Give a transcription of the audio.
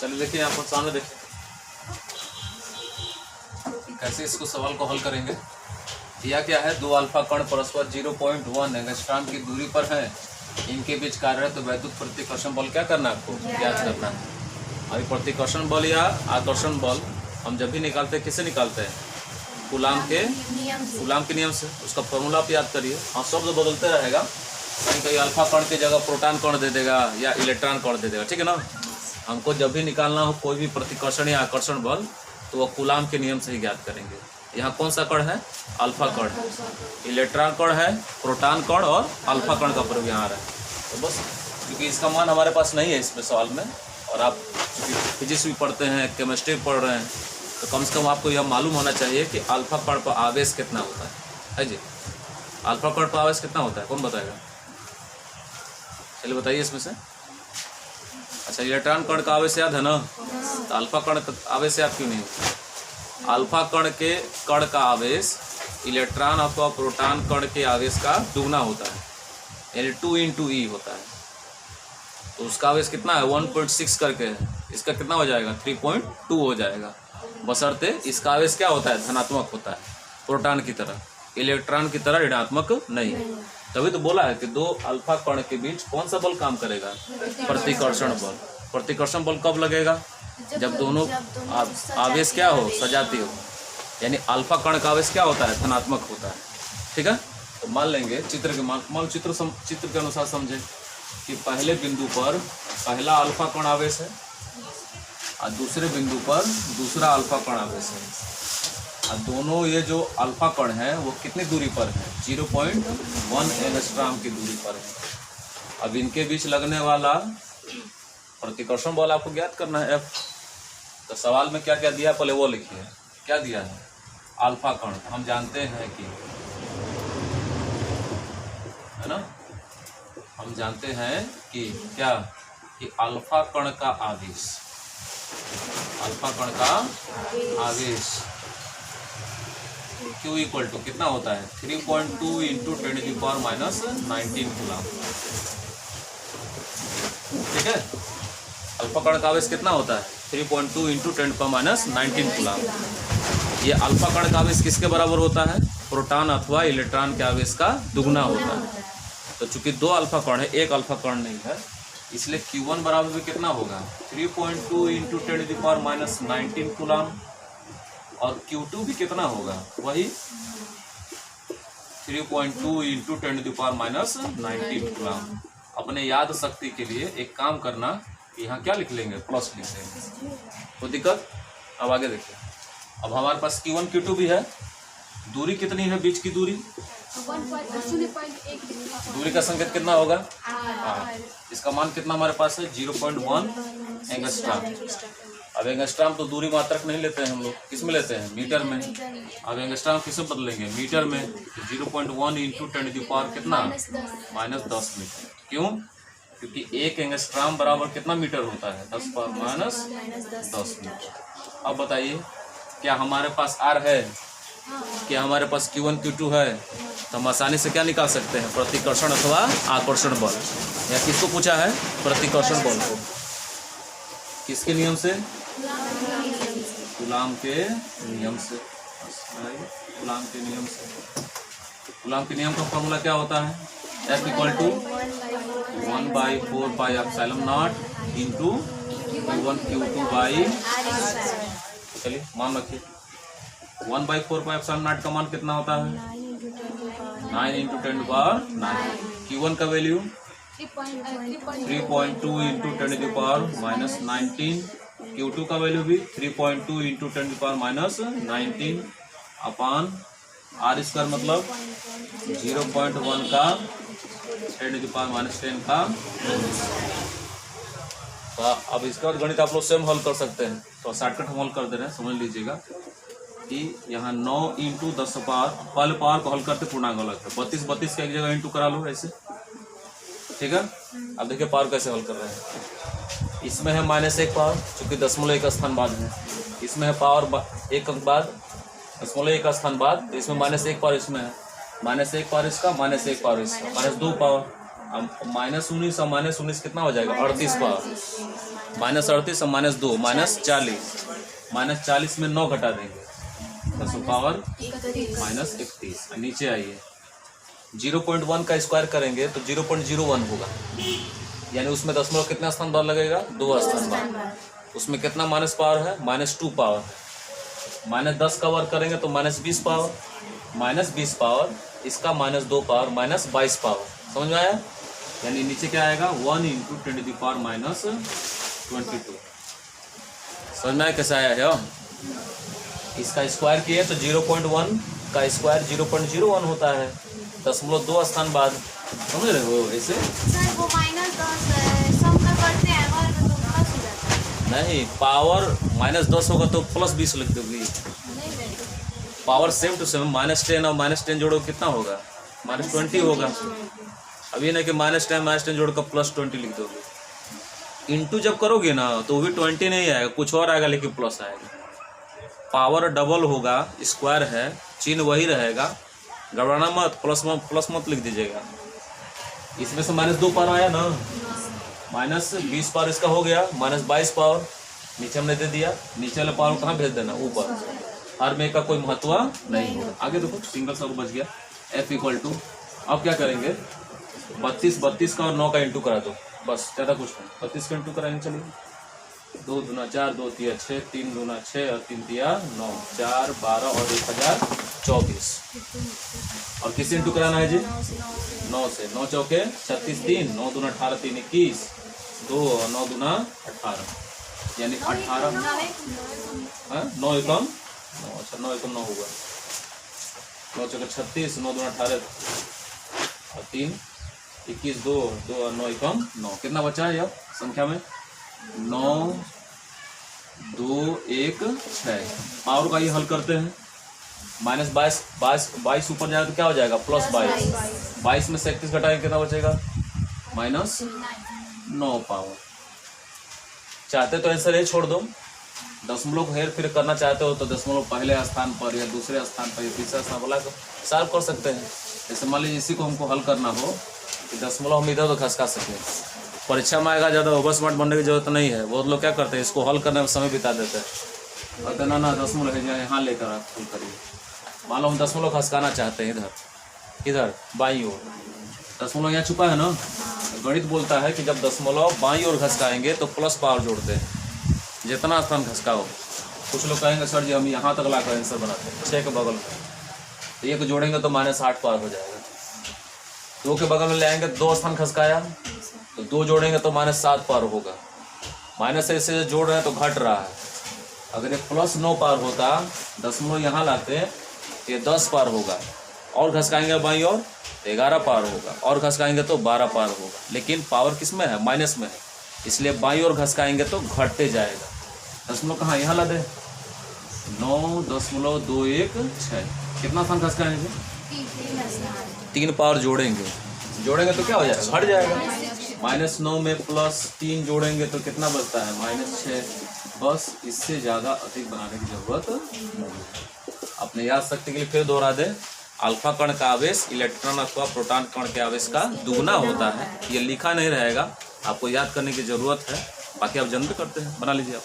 चलिए देखिए यहाँ पर सामने देखिए कैसे इसको सवाल को हल करेंगे। दिया क्या है, दो अल्फा कण परस्पर 0.1 एंगस्ट्रॉम की दूरी पर हैं। इनके बीच कार्यरत वैद्युत प्रतिकर्षण बल क्या करना है, आपको ज्ञात करना है। अभी प्रतिकर्षण बल या आकर्षण बल हम जब भी निकालते हैं किससे निकालते हैं, कूलाम के नियम से। उसका फॉर्मूला आप याद करिए। हाँ, शब्द बदलते रहेगा, कहीं कहीं अल्फा कण की जगह प्रोटॉन कण दे देगा या इलेक्ट्रॉन कण दे देगा, ठीक है ना। हमको जब भी निकालना हो कोई भी प्रतिकर्षण या आकर्षण बल तो वह कूलाम के नियम से ही ज्ञात करेंगे। यहाँ कौन सा कण है, अल्फा कण है, इलेक्ट्रॉन कण है, प्रोटॉन कण और अल्फा कण का प्रयोग यहाँ आ रहा है। तो बस क्योंकि इसका मान हमारे पास नहीं है इसमें सवाल में, और आप फिजिक्स भी पढ़ते हैं, केमिस्ट्री पढ़ रहे हैं, तो कम से कम आपको यह मालूम होना चाहिए कि अल्फा कण पर आवेश कितना होता है जी। अल्फा कण पर आवेश कितना होता है, कौन बताएगा, चलिए बताइए इसमें से। अच्छा, इलेक्ट्रॉन कण का आवेश याद है ना, तो अल्फा कण का आवेश याद क्यों नहीं होता। अल्फा कण का आवेश इलेक्ट्रॉन अथवा प्रोटॉन कण के आवेश का दुगना होता है, यानी 2 × E होता है। तो उसका आवेश कितना है, 1.6 करके है, इसका कितना हो जाएगा, 3.2 हो जाएगा। बशर्ते इसका आवेश क्या होता है, धनात्मक होता है, प्रोटॉन की तरह, इलेक्ट्रॉन की तरह ऋणात्मक नहीं। तभी तो बोला है कि दो अल्फा कण के बीच कौन सा बल काम करेगा, प्रतिकर्षण बल। प्रतिकर्षण बल कब लगेगा, जब दोनों आवेश क्या हो, सजातीय हो, यानी अल्फा कण का आवेश क्या होता है, धनात्मक होता है, ठीक है। तो मान लेंगे चित्र के अनुसार समझे कि पहले बिंदु पर पहला अल्फा कण आवेश है और दूसरे बिंदु पर दूसरा अल्फा कण आवेश है, और दोनों ये जो अल्फा कण है वो कितनी दूरी पर है, 0.1 एंगस्ट्रॉम की दूरी पर है। अब इनके बीच लगने वाला प्रतिकर्षण बल आपको ज्ञात करना है, F। तो सवाल में क्या क्या दिया, पहले वो लिखिए। क्या दिया है, अल्फा कण हम जानते हैं कि, है ना, हम जानते हैं कि क्या, कि अल्फा कण का आवेश, अल्फा कण का आवेश Q इक्वल टू कितना होता है, 3.2 × 10⁻⁻19 कूलम, ठीक है। अल्फा कण का आवेश कितना होता है, 3.2 × 10⁻19 कूलम। ये अल्फा कण का आवेश किसके बराबर होता है, प्रोटॉन अथवा इलेक्ट्रॉन के आवेश का दुगना होता है। तो चूंकि दो अल्फा कण है, एक अल्फा कण नहीं है, इसलिए Q1 बराबर भी कितना होगा, 3.2 × 10⁻19 कूलम, और Q2 भी कितना होगा, वही 3.2 × 10⁻19 कूलम। अपने याद शक्ति के लिए एक काम करना, यहाँ क्या लिख लेंगे, प्लस लिख लेंगे, कोई दिक्कत। अब आगे देखिए, अब हमारे पास Q1 Q2 भी है, दूरी कितनी है, बीच की दूरी, दूरी का संकेत कितना होगा, इसका मान कितना हमारे पास है, 0.1 एंगस्ट्रॉम। अब एंगस्ट्रॉम तो दूरी मात्रक नहीं लेते हैं हम लोग, किस में लेते हैं, मीटर में। अब एंगस्ट्रॉम किस में बदलेंगे, मीटर में। 0.1 × 10⁻10 कितना, -10 मीटर। क्यों, क्योंकि एक एंगस्ट्रॉम बराबर कितना मीटर होता है, 10⁻10 मीटर। अब बताइए, क्या हमारे पास R है, क्या हमारे पास Q1 Q2 है, तो हम आसानी से क्या निकाल सकते हैं, प्रतिकर्षण अथवा आकर्षण बल। या किसको पूछा है, प्रतिकर्षण बल को, किसके नियम से, कूलाम के नियम से, कूलाम के नियम से। कूलाम के नियम का फॉर्मूला क्या होता है, F equal to 1/4 pi epsilon not into Q1 Q2 चलिए मान रखिए 1/4 पाई एप्सिलॉन नॉट का मान कितना होता है, 9 × 10⁻9। Q1 का वैल्यू 3.2 × 10⁻19। Q2 का वैल्यू भी 3.2 × 10⁻19 अपान R² मतलब 0.1 का 10⁻10 का। तो अब इसका गणित आप लोग स्वयं हल कर सकते हैं, तो शॉर्टकट हम हल कर दे रहे हैं, समझ लीजिएगा कि यहाँ 9 × 10 पावर, पहले पावर को हल करते पूर्णांक अलग है, 32 का एक जगह इंटू करा लो ऐसे, ठीक है। अब देखिए पावर कैसे हल कर रहे हैं, इसमें है -1 पावर, चूंकि 0.1 स्थान बाद है, इसमें है पावर 1 अंक बाद, 0.1 स्थान बाद, तो इसमें -1 पावर इसमें है, -1 पावर इसका, -1 पावर इसका, -2 पावर, अब -19 और -19 कितना हो जाएगा? 38 पावर। -38 और -2 -40। -40 में 9 घटा देंगे, 10 पावर -31। नीचे आइए, 0.1 का स्क्वायर करेंगे तो 0.01 होगा, यानी उसमें दशमलव कितना स्थान बाद लगेगा? 2 स्थान बाद। उसमें कितना माइनस पावर है? -2 पावर। -10 का वर्क करेंगे तो -20 पावर, -20 पावर, इसका -2 पावर, -22 पावर। समझ में आया? यानी नीचे क्या आएगा? 1 × 10⁻²2। समझ में आया कैसे आया है? इसका स्क्वायर किए तो 0.1 का स्क्वायर 0.01 होता है, 0.2 स्थान बाद। समझ रहे हो? ऐसे सर वो -10 है, सम में करते हैं और तो प्लस हो जाता है। नहीं, पावर -10 होगा तो +20 लिख दोगी। पावर सेम टू सेम, -10 और -10 जोड़ो कितना होगा? -20 होगा। अभी नहीं कि -10 जोड़कर +20 लिख दोगे। इंटू जब करोगे ना तो वो भी 20 नहीं आएगा, कुछ और आएगा लेकिन प्लस आएगा। पावर डबल होगा, स्क्वायर है, चिन्ह वही रहेगा, गड़बड़ाना मत, प्लस मत लिख दीजिएगा। इसमें से -2 पावर आया ना, -20 पावर इसका हो गया, -22 पावर नीचे हमने दे दिया। नीचे वाले पावर कहाँ भेज देना? ऊपर। हर में का कोई महत्व नहीं होगा। आगे देखो, सिंगल सब बच गया। F = अब क्या करेंगे? 32 का और 9 का इंटू करा दो, बस, ज़्यादा कुछ नहीं। 32 का इंटू कराएंगे, चलिए। 2 दूना 4, 2 तिया 6, 3 दूना 6 और 3 तिया 9, 4 12 और 1024। और किस इंटू कराना है जी? 9 से। 9 चौके 36, 3 9 दूना 18, 3 21, 2 और 9 दूना 18, यानी 18। 9 एकम 9, अच्छा 9 एकम 9 होगा। 9 चौके 36, 9 दूना 18 और 3 21, 2 और 9 एकम 9। कितना बचा है अब संख्या में? 9 2 1 6। पावर का ये हल करते हैं। -22 ऊपर जाएगा तो क्या हो जाएगा? +22। 22 में से 31 घटाएंगे कितना बचेगा? -9 पावर। चाहते तो ऐसा ही छोड़ दो, दशमलव को हेर फेर करना चाहते हो तो दशमलव पहले स्थान पर या दूसरे स्थान पर या तीसरे स्थान पर लाकर सॉल्व कर सकते हैं। जैसे मान लीजिए इसी को हमको हल करना हो कि दशमलव हम इधर उधर खसका सकें। परीक्षा में आएगा, ज़्यादा ओवर स्मार्ट बनने की जरूरत नहीं है। बहुत लोग क्या करते हैं, इसको हल करने में समय बिता देते हैं और ना दशमलव है यहाँ लेकर आप हल करिए। मान लो हम दशमलव खसकाना चाहते हैं इधर बाईं ओर, दशमलव यहाँ छुपा है ना। गणित बोलता है कि जब दशमलव बाईं ओर खसकाएंगे तो प्लस पावर जोड़ते हैं, जितना स्थान खसकाओ। कुछ लोग कहेंगे सर जी हम यहाँ तक लाकर आंसर बनाते हैं 6 के बगल में, तो एक जोड़ेंगे तो -8 पावर हो जाएगा। 2 के बगल में ले आएंगे, 2 स्थान खसकाया तो 2 जोड़ेंगे तो -7 पावर होगा। माइनस से जोड़ रहे हैं तो घट रहा है। अगर ये +9 पावर होता, दशमलव यहाँ लाते तो ये 10 पावर होगा, और घसकाएंगे बाईं ओर 11 पावर होगा, और घसकाएंगे तो 12 पावर होगा। लेकिन पावर किस में है? माइनस में है, इसलिए बाईं ओर घसकाएंगे तो घटते जाएगा। दशमलव कहाँ? यहाँ ला दे। 9.21 कितना स्थान खसकाएंगे? 3 पावर जोड़ेंगे तो क्या हो जाएगा? घट जाएगा। -9 में +3 जोड़ेंगे तो कितना बचता है? -6। बस, इससे ज़्यादा अधिक बनाने की जरूरत नहीं है। अपने याद शक्ति के लिए फिर दोहरा दे, अल्फा कण का आवेश इलेक्ट्रॉन अथवा प्रोटॉन कण के आवेश का दुगुना होता है। ये लिखा नहीं रहेगा, आपको याद करने की जरूरत है, बाकी आप जनरल करते हैं, बना लीजिए आप।